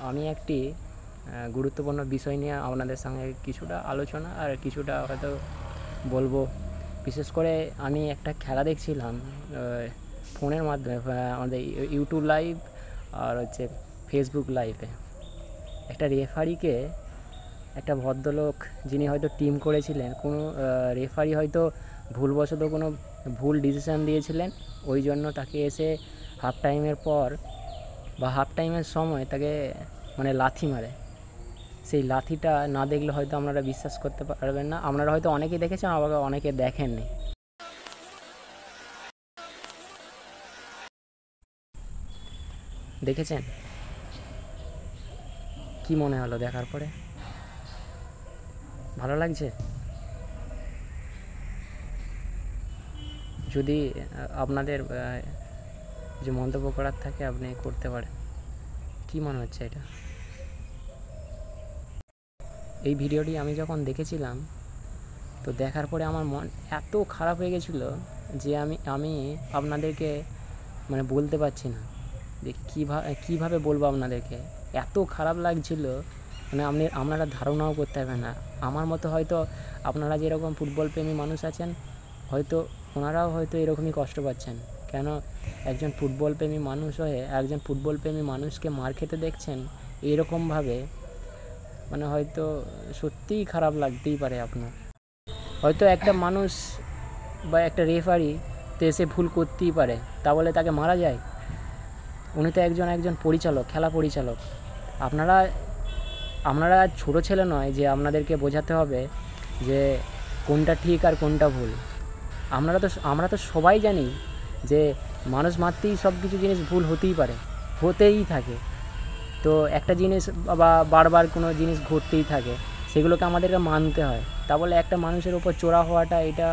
আমি একটি গুরুত্বপূর্ণ বিষয় নিয়ে আপনাদের সঙ্গে কিছুটা আলোচনা আর কিছুটা হয়তো বলবো। বিশেষ করে আমি একটা খেলা দেখছিলাম ফোনের মাধ্যমে, আমাদের ইউটিউব লাইভ আর হচ্ছে ফেসবুক লাইভে। একটা রেফারিকে, একটা ভদ্রলোক যিনি হয়তো টিম করেছিলেন, কোনো রেফারি হয়তো ভুলবশত কোনো ভুল ডিসিশান দিয়েছিলেন, ওই জন্য তাকে এসে হাফ টাইমের পর বা হাফ টাইমের সময় তাকে মানে লাথি মারে। সেই লাথিটা না দেখলে হয়তো আপনারা বিশ্বাস করতে পারবেন না। আপনারা হয়তো অনেকেই দেখেছেন, আবার অনেকে দেখেননি। দেখেছেন? কি মনে হলো দেখার পরে? ভালো লাগছে? যদি আপনাদের যে মন্তব্য করার থাকে আপনি করতে পারেন। কি মনে হচ্ছে এটা? এই ভিডিওটি আমি যখন দেখেছিলাম, তো দেখার পরে আমার মন এত খারাপ হয়ে গেছিলো যে আমি আপনাদেরকে মানে বলতে পারছি না যে কীভাবে বলবো আপনাদেরকে। এত খারাপ লাগছিল, মানে আপনারা ধারণাও করতে পারবেন না। আমার মতো হয়তো আপনারা যেরকম ফুটবল প্রেমী মানুষ আছেন, হয়তো ওনারাও হয়তো এরকমই কষ্ট পাচ্ছেন। কেন একজন ফুটবল প্রেমী মানুষ হয়ে একজন ফুটবল প্রেমী মানুষকে মার খেতে দেখছেন এরকমভাবে, মানে হয়তো সত্যিই খারাপ লাগতেই পারে আপনার। হয়তো একটা মানুষ বা একটা রেফারি তো এসে ভুল করতেই পারে, তা বলে তাকে মারা যায়? উনি তো একজন পরিচালক, খেলা পরিচালক। আপনারা ছোটো ছেলে নয় যে আপনাদেরকে বোঝাতে হবে যে কোনটা ঠিক আর কোনটা ভুল। আমরা তো সবাই জানি যে মানুষ মাত্রেই সব কিছু জিনিস ভুল হতেই পারে, হতেই থাকে। তো একটা জিনিস বা বারবার কোনো জিনিস ঘটতেই থাকে, সেগুলোকে আমাদেরকে মানতে হয়। তা বলে একটা মানুষের ওপর চড়া হওয়াটা এটা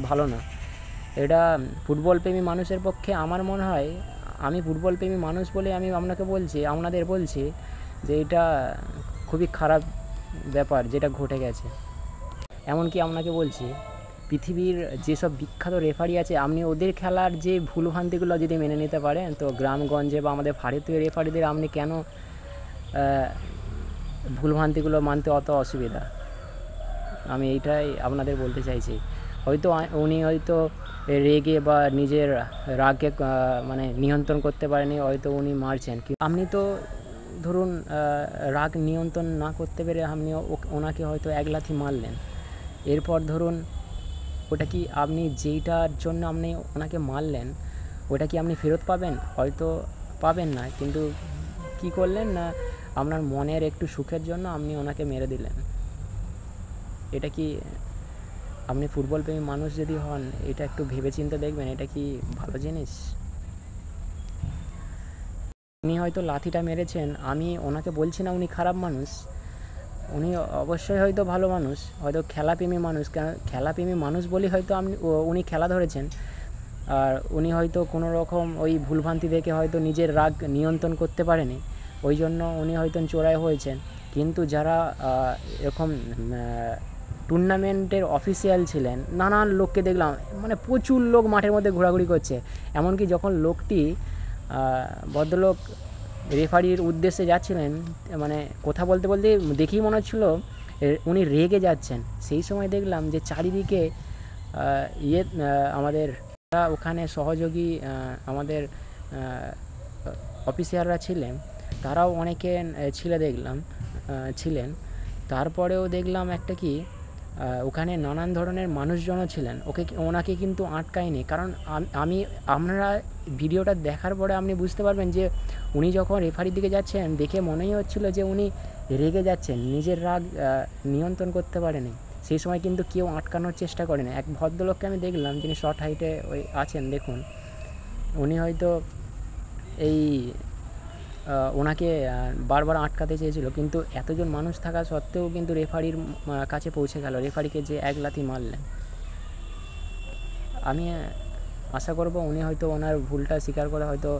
ভালো না। এটা ফুটবল প্রেমী মানুষের পক্ষে আমার মনে হয়, আমি ফুটবল প্রেমী মানুষ বলে আমি আপনাদের বলছি যে এটা খুবই খারাপ ব্যাপার যেটা ঘটে গেছে। এমনকি আপনাকে বলছি, পৃথিবীর যেসব বিখ্যাত রেফারি আছে, আপনি ওদের খেলার যে ভুলভ্রান্তিগুলো যদি মেনে নিতে পারেন, তো গ্রামগঞ্জে বা আমাদের ভারতীয় রেফারিদের আপনি কেন ভুলভ্রান্তিগুলো মানতে অত অসুবিধা? আমি এইটাই আপনাদের বলতে চাইছি। হয়তো উনি হয়তো রেগে বা নিজের রাগকে মানে নিয়ন্ত্রণ করতে পারেনি, হয়তো উনি মারছেন। আপনি তো ধরুন রাগ নিয়ন্ত্রণ না করতে পেরে আপনি ওনাকে হয়তো এক লাথি মারলেন। এরপর ধরুন ওটা কি আপনি যেইটার জন্য আপনি ওনাকে মারলেন, ওটা কি আপনি ফেরত পাবেন? হয়তো পাবেন না। কিন্তু কী করলেন না, আপনার মনের একটু সুখের জন্য আপনি ওনাকে মেরে দিলেন। এটা কি, আপনি ফুটবল প্রেমী মানুষ যদি হন, এটা একটু ভেবেচিন্তে দেখবেন, এটা কি ভালো জিনিস? উনি হয়তো লাথিটা মেরেছেন, আমি ওনাকে বলছি না উনি খারাপ মানুষ। উনি অবশ্যই হয়তো ভালো মানুষ, হয়তো খেলাপ্রেমী মানুষ। খেলাপ্রেমী মানুষ বলেই হয়তো উনি খেলা ধরেছেন। আর উনি হয়তো কোনো রকম ওই ভুলভ্রান্তি দেখে হয়তো নিজের রাগ নিয়ন্ত্রণ করতে পারেনি, ওই জন্য উনি হয়তো চোরাই হয়েছেন। কিন্তু যারা এরকম টুর্নামেন্টের অফিসিয়াল ছিলেন, নানান লোককে দেখলাম, মানে প্রচুর লোক মাঠের মধ্যে ঘোরাঘুরি করছে। এমনকি যখন লোকটি ভদ্রলোক রেফারির উদ্দেশ্যে যাচ্ছিলেন, মানে কথা বলতে বলতে দেখেই মনে হচ্ছিলো উনি রেগে যাচ্ছেন। সেই সময় দেখলাম যে চারিদিকে আমাদের ওখানে সহযোগী আমাদের অফিসাররা ছিলেন, তারাও অনেকে ছিলেন। তারপরেও দেখলাম একটা কি, ওখানে নানান ধরনের মানুষজনও ছিলেন, ওনাকে কিন্তু আটকায়নি। কারণ আপনারা ভিডিওটা দেখার পরে আপনি বুঝতে পারবেন যে উনি যখন রেফারির দিকে যাচ্ছেন, দেখে মনেই হচ্ছিল যে উনি রেগে যাচ্ছেন, নিজের রাগ নিয়ন্ত্রণ করতে পারেনি। সেই সময় কিন্তু কেউ আটকানোর চেষ্টা করেনি। এক ভদ্রলোককে আমি দেখলাম, যিনি শর্ট হাইটে আছেন, দেখুন উনি হয়তো এই ওনাকে বারবার আটকাতে চেয়েছিল, কিন্তু এতজন মানুষ থাকা সত্ত্বেও কিন্তু রেফারির কাছে পৌঁছে গেল, রেফারিকে যে এক লাথি মারলেন। আমি আশা করব উনি হয়তো ওনার ভুলটা স্বীকার করে হয়তো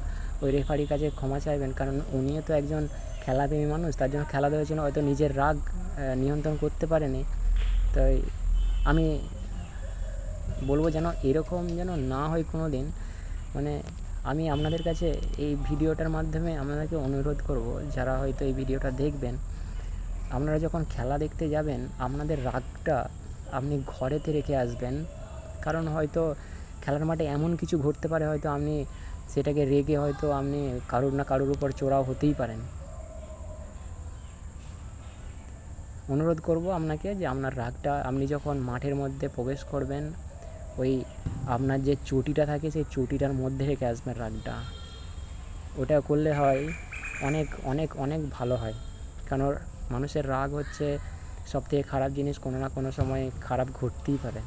ওই রেফারির কাছে ক্ষমা চাইবেন। কারণ উনিও তো একজন খেলাপ্রেমী মানুষ, তার জন্য খেলা দেওয়ার জন্য হয়তো নিজের রাগ নিয়ন্ত্রণ করতে পারেনি। তাই আমি বলবো যেন এরকম যেন না হয় কোনো দিন। মানে আমি আপনাদের কাছে এই ভিডিওটার মাধ্যমে আপনাদেরকে অনুরোধ করব, যারা হয়তো এই ভিডিওটা দেখবেন, আপনারা যখন খেলা দেখতে যাবেন আপনাদের রাগটা আপনি ঘরেতে রেখে আসবেন। কারণ হয়তো খেলার মাঠে এমন কিছু ঘটতে পারে, হয়তো আপনি সেটাকে রেগে হয়তো আপনি কারুর না কারুর উপর চড়াও হতেই পারেন। অনুরোধ করব আপনাকে যে আপনার রাগটা আপনি যখন মাঠের মধ্যে প্রবেশ করবেন, ওই আপনার যে চটিটা থাকে সেই চটিটার মধ্যে রেখে আসবেন রাগটা। ওটা করলে হয় অনেক অনেক অনেক ভালো হয়। কারণ মানুষের রাগ হচ্ছে সবথেকে খারাপ জিনিস, কোনো না কোনো সময় খারাপ ঘটতেই পারে।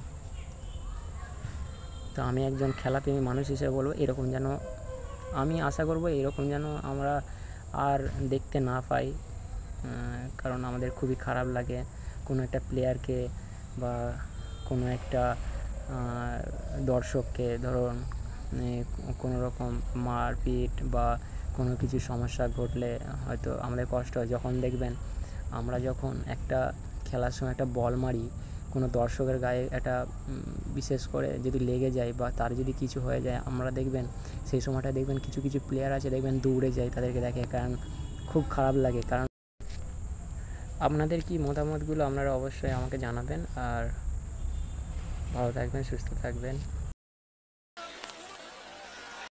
তো আমি একজন খেলাপ্রেমী মানুষ হিসেবে বলবো, এরকম যেন আমি আশা করবো এরকম যেন আমরা আর দেখতে না পাই। কারণ আমাদের খুবই খারাপ লাগে কোনো একটা প্লেয়ারকে বা কোনো একটা দর্শককে ধরুন কোনো রকম মারপিট বা কোনো কিছু সমস্যা ঘটলে হয়তো আমাদের কষ্ট হয়। যখন দেখবেন আমরা যখন একটা খেলার সময় একটা বল মারি, কোনো দর্শকের গায়ে একটা বিশেষ করে যদি লেগে যায় বা তার যদি কিছু হয়ে যায়, আমরা দেখবেন সেই সময়টা দেখবেন কিছু কিছু প্লেয়ার আছে দেখবেন দৌড়ে যায় তাদেরকে দেখে, কারণ খুব খারাপ লাগে। কারণ আপনাদের কি মতামতগুলো আপনারা অবশ্যই আমাকে জানাবেন। আর ভালো থাকবেন, সুস্থ থাকবেন।